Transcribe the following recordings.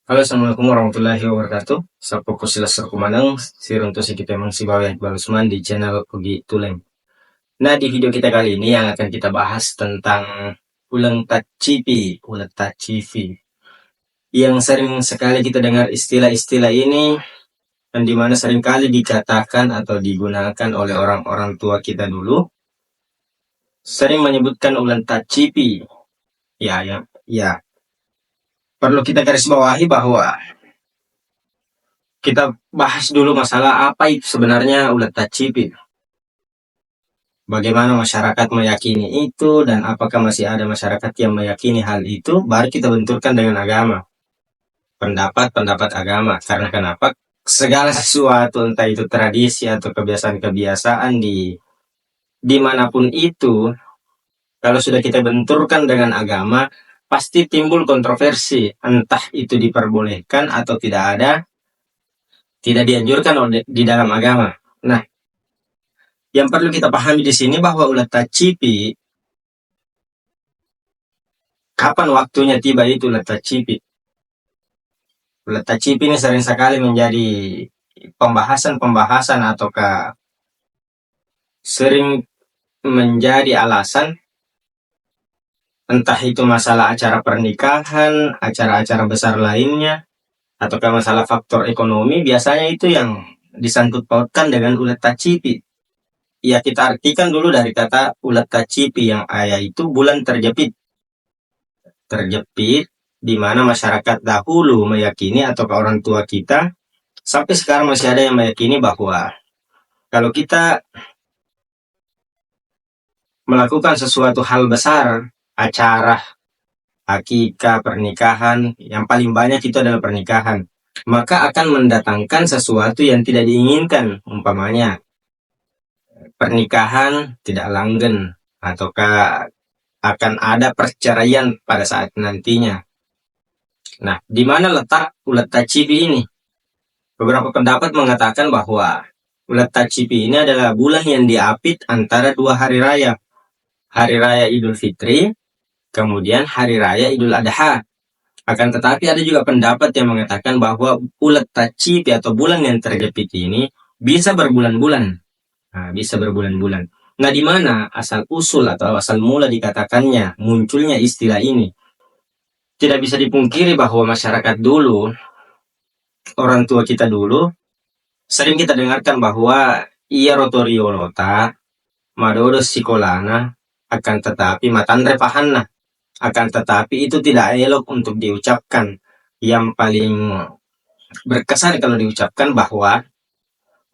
Halo, Assalamualaikum warahmatullahi wabarakatuh. Sa poko sila sa kumanang, sirun to si kita emang si Bawi Balusman di channel Ugi Tuleng. Nah, di video kita kali ini yang akan kita bahas tentang ulang tacipi, ulang tacipi. Yang sering sekali kita dengar istilah-istilah ini, dan dimana sering kali dikatakan atau digunakan oleh orang-orang tua kita dulu, sering menyebutkan ulang tacipi. Ya. Perlu kita garis bawahi bahwa kita bahas dulu masalah apa itu sebenarnya ulat tacipi. Bagaimana masyarakat meyakini itu dan apakah masih ada masyarakat yang meyakini hal itu, baru kita benturkan dengan agama. Pendapat-pendapat agama. Karena kenapa? Segala sesuatu, entah itu tradisi atau kebiasaan-kebiasaan dimanapun itu, kalau sudah kita benturkan dengan agama, pasti timbul kontroversi. Entah itu diperbolehkan atau tidak dianjurkan di dalam agama. Nah, yang perlu kita pahami di sini bahwa ulat tacipi, kapan waktunya tiba itu ulat tacipi? Ulat tacipi ini sering sekali menjadi pembahasan ataukah sering menjadi alasan, entah itu masalah acara pernikahan, acara-acara besar lainnya, ataukah masalah faktor ekonomi, biasanya itu yang disangkut pautkan dengan ulat tacipi. Ya, kita artikan dulu dari kata ulat tacipi yang ayah itu bulan terjepit. Terjepit di mana masyarakat dahulu meyakini atau orang tua kita sampai sekarang masih ada yang meyakini bahwa kalau kita melakukan sesuatu hal besar, acara, akikah, pernikahan, yang paling banyak itu adalah pernikahan, maka akan mendatangkan sesuatu yang tidak diinginkan, umpamanya pernikahan tidak langgeng, ataukah akan ada perceraian pada saat nantinya. Nah, di mana letak ulat tacipi ini? Beberapa pendapat mengatakan bahwa ulat tacipi ini adalah bulan yang diapit antara dua hari raya. Hari raya Idul Fitri, kemudian hari raya Idul Adha. Akan tetapi ada juga pendapat yang mengatakan bahwa ulat tacipi atau bulan yang terjepit ini bisa berbulan-bulan. Bisa berbulan-bulan. Nah, di mana asal usul atau asal mula dikatakannya, munculnya istilah ini? Tidak bisa dipungkiri bahwa masyarakat dulu, orang tua kita dulu, sering kita dengarkan bahwa ia rotoriolota, madodo sikolana, akan tetapi matandre pahanna, akan tetapi itu tidak elok untuk diucapkan. Yang paling berkesan kalau diucapkan bahwa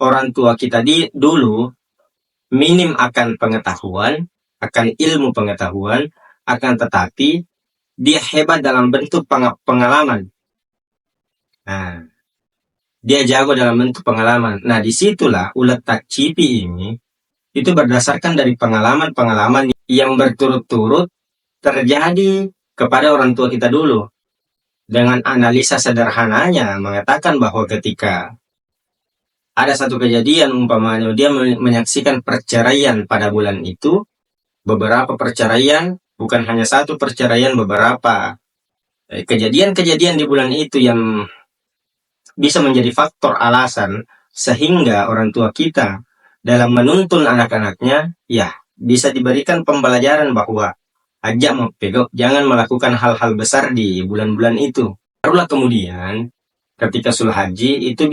orang tua kita dulu minim akan pengetahuan, akan ilmu pengetahuan, akan tetapi dia hebat dalam bentuk pengalaman. Nah, dia jago dalam bentuk pengalaman. Nah, disitulah ulat tacipi ini itu berdasarkan dari pengalaman-pengalaman yang berturut-turut terjadi kepada orang tua kita dulu. Dengan analisa sederhananya mengatakan bahwa ketika ada satu kejadian, umpamanya dia menyaksikan perceraian pada bulan itu, beberapa perceraian, bukan hanya satu perceraian, beberapa kejadian-kejadian di bulan itu yang bisa menjadi faktor alasan sehingga orang tua kita dalam menuntun anak-anaknya, ya bisa diberikan pembelajaran bahwa ajak mau pegok, jangan melakukan hal-hal besar di bulan-bulan itu. Barulah kemudian ketika sul haji itu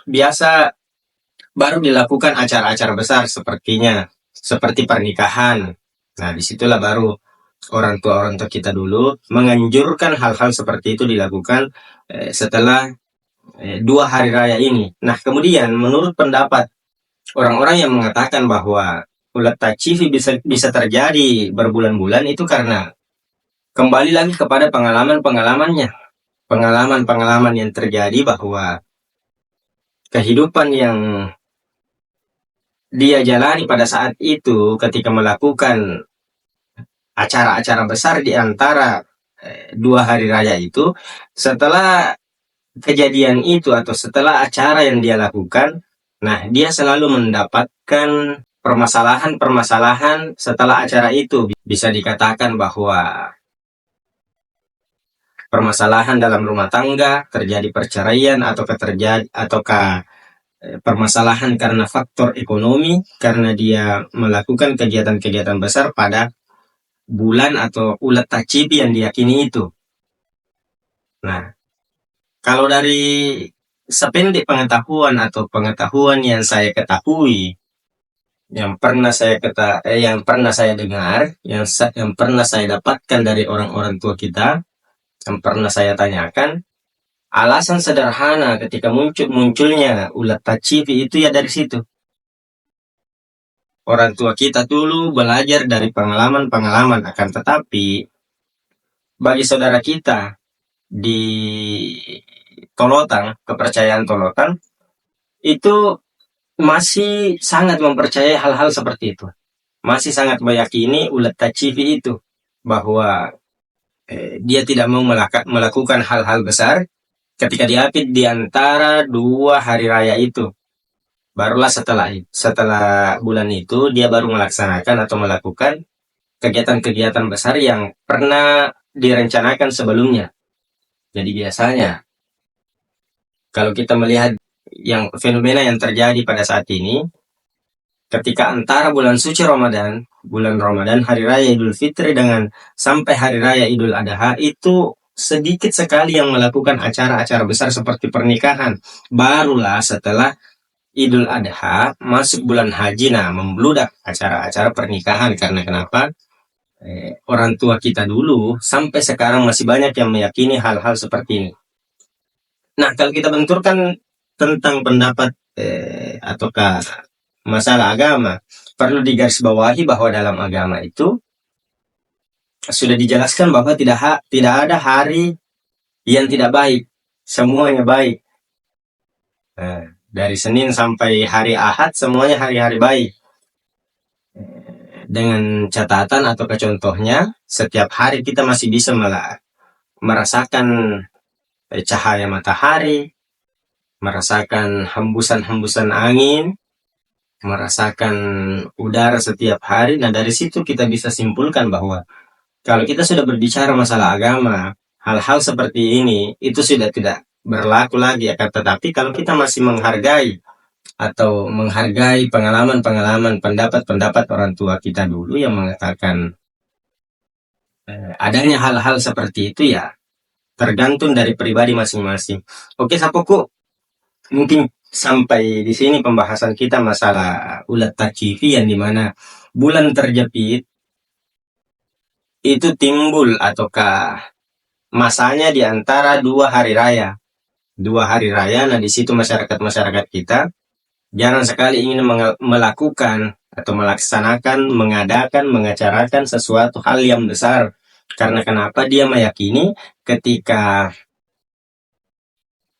biasa baru dilakukan acara-acara besar seperti pernikahan. Nah, disitulah baru orang tua kita dulu menganjurkan hal-hal seperti itu dilakukan setelah 2 hari raya ini. Nah, kemudian menurut pendapat orang-orang yang mengatakan bahwa ulat tacipi bisa terjadi berbulan-bulan itu karena kembali lagi kepada pengalaman-pengalamannya. Pengalaman-pengalaman yang terjadi bahwa kehidupan yang dia jalani pada saat itu ketika melakukan acara-acara besar di antara 2 hari raya itu, setelah kejadian itu atau setelah acara yang dia lakukan, nah dia selalu mendapatkan permasalahan-permasalahan setelah acara itu. Bisa dikatakan bahwa permasalahan dalam rumah tangga, terjadi perceraian ataukah permasalahan karena faktor ekonomi, karena dia melakukan kegiatan-kegiatan besar pada bulan atau ulat tacibi yang diyakini itu. Nah, kalau dari sependek pengetahuan atau pengetahuan yang saya ketahui, yang pernah saya dengar, yang pernah saya dapatkan dari orang-orang tua kita, yang pernah saya tanyakan, alasan sederhana ketika munculnya ulat tacibi itu ya dari situ. Orang tua kita dulu belajar dari pengalaman-pengalaman, akan tetapi bagi saudara kita di Tolotang, kepercayaan Tolotang, itu masih sangat mempercayai hal-hal seperti itu. Masih sangat meyakini ulat tacibi itu, bahwa dia tidak mau melakukan hal-hal besar ketika diapit di antara 2 hari raya itu. Barulah setelah bulan itu dia baru melaksanakan atau melakukan kegiatan-kegiatan besar yang pernah direncanakan sebelumnya. Jadi biasanya kalau kita melihat yang fenomena yang terjadi pada saat ini, ketika antara bulan suci Ramadan, bulan Ramadan, hari raya Idul Fitri dengan sampai hari raya Idul Adha, itu sedikit sekali yang melakukan acara-acara besar seperti pernikahan. Barulah setelah Idul Adha masuk bulan haji, nah membludak acara-acara pernikahan. Karena kenapa? Orang tua kita dulu sampai sekarang masih banyak yang meyakini hal-hal seperti ini. Nah, kalau kita benturkan tentang pendapat ataukah masalah agama, perlu digarisbawahi bahwa dalam agama itu sudah dijelaskan bahwa tidak ada hari yang tidak baik, semuanya baik. Dari Senin sampai hari Ahad semuanya hari-hari baik. Dengan catatan atau contohnya, setiap hari kita masih bisa merasakan cahaya matahari, merasakan hembusan-hembusan angin, merasakan udara setiap hari. Nah, dari situ kita bisa simpulkan bahwa kalau kita sudah berbicara masalah agama, hal-hal seperti ini itu sudah tidak berlaku lagi. Akan tetapi kalau kita masih menghargai pengalaman-pengalaman, pendapat-pendapat orang tua kita dulu yang mengatakan adanya hal-hal seperti itu, ya tergantung dari pribadi masing-masing. Oke, Sapoku, mungkin sampai di sini pembahasan kita masalah ulat tacibi, yang dimana bulan terjepit itu timbul ataukah masanya di antara 2 hari raya. 2 hari raya, nah di situ masyarakat kita jarang sekali ingin melakukan atau melaksanakan, mengadakan, mengacarakan sesuatu hal yang besar. Karena kenapa? Dia meyakini ketika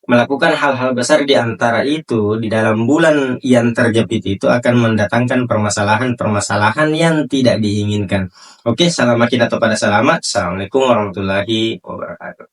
melakukan hal-hal besar di antara itu, di dalam bulan yang terjepit itu akan mendatangkan permasalahan-permasalahan yang tidak diinginkan. Oke, selamat kita kepada selamat. Assalamualaikum warahmatullahi wabarakatuh.